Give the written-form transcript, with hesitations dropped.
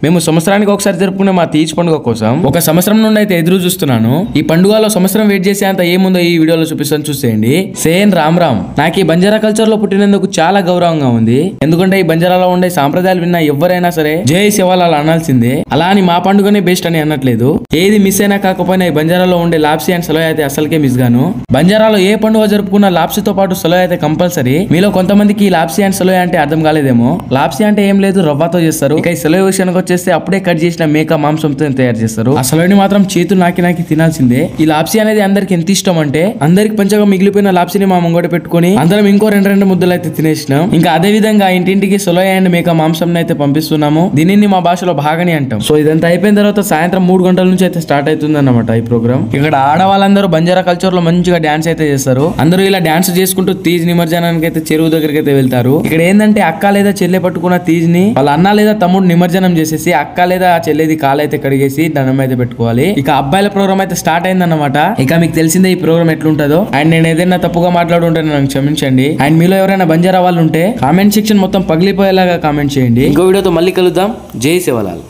మేము సంవత్సరానికి ఒకసారి జరుపుకునే మా తీజ్ పండుగ కోసం ఒక సంవత్సరం నుండి అయితే ఎదురు చూస్తున్నాను. ఈ పండుగలో సంవత్సరం వెయిట్ చేసే అంత ఏముందో ఈ వీడియోలో చూపిస్తాను, చూసేయండి. సేన్ రామ్ రామ్. నాకు ఈ బంజారా కల్చర్ లో పుట్టినందుకు చాలా గౌరవంగా ఉంది. ఎందుకంటే ఈ బంజారాలో ఉండే సాంప్రదాయాలు విన్న ఎవరైనా సరే జై శివాలాల్ అనాల్సిందే. అలా అని మా పండుగనే బెస్ట్ అని అనట్లేదు. ఏది మిస్ అయినా కాకపోయినా ఈ బంజారాలో ఉండే లాప్సీ అండ్ సలోయ్ అయితే అసలుకే మిస్ గాను. బంజారాలో ఏ పండుగ జరుపుకున్న లాప్సీతో పాటు సలోయ్ అయితే కంపల్సరీ. మీలో కొంతమందికి లాప్సీ అండ్ సలోయ్ అంటే అర్థం కాలేదేమో. లాప్సీ అంటే ఏం లేదు, రవ్వతో చేస్తారు. ఇక ఈ సలోయ్ విషయానికి వచ్చేస్తే అప్పుడే కట్ చేసిన మేక మాంసంతో తయారు చేస్తారు. ఆ సలోయ్ని మాత్రం చేతులు నాకి తినాల్సిందే. ఈ లాప్సీ అనేది అందరికి ఎంత ఇష్టం అంటే అందరికి పంచగా మిగిలిపోయిన లాప్సీని మా ముంగట పెట్టుకుని అందరం ఇంకో రెండు ముద్దలు అయితే తినేసినాం. ఇంకా అదే విధంగా ఇంటింటికి సలోయ్ అండ్ మేక మాంసం అయితే పంపిస్తున్నాము. దీనిని మా భాషలో భాగని అంటాం. సో ఇదంతా అయిపోయిన తర్వాత సాయంత్రం 3 గంటల నుంచి అయితే స్టార్ట్ అవుతుంది అన్నమాట ఈ ప్రోగ్రామ్. ఇక్కడ ఆడవాళ్ళందరూ బంజారా కల్చర్ లో మంచిగా డాన్స్ అయితే చేస్తారు. అందరూ ఇలా డాన్స్ చేసుకుంటూ తీజ్ నిమజ్జనానికి అయితే చెరువు దగ్గరికి అయితే వెళ్తారు. ఇక్కడ ఏంటంటే అక్క లేదా చెల్లె పట్టుకున్న తీజ్ ని వాళ్ళ అన్న లేదా తమ్ముడు నిమజ్జనం చేసేసి అక్క లేదా చెల్లెది కాలైతే కడిగేసి దండం అయితే పెట్టుకోవాలి. ఇక అబ్బాయిల ప్రోగ్రామ్ అయితే స్టార్ట్ అయిందన్నమాట. ఇక మీకు తెలిసిందే ఈ ప్రోగ్రామ్ ఎట్లుంటుందో. అండ్ నేను ఏదైనా తప్పుగా మాట్లాడుంటే నాకు క్షమించండి. అండ్ మీలో ఎవరైనా బంజారా వాళ్ళు ఉంటే కామెంట్ సెక్షన్ మొత్తం పగిలిపోయేలాగా కామెంట్ చేయండి. ఇంకో వీడియోతో మళ్ళీ కలుద్దాం. జై శివలాల్.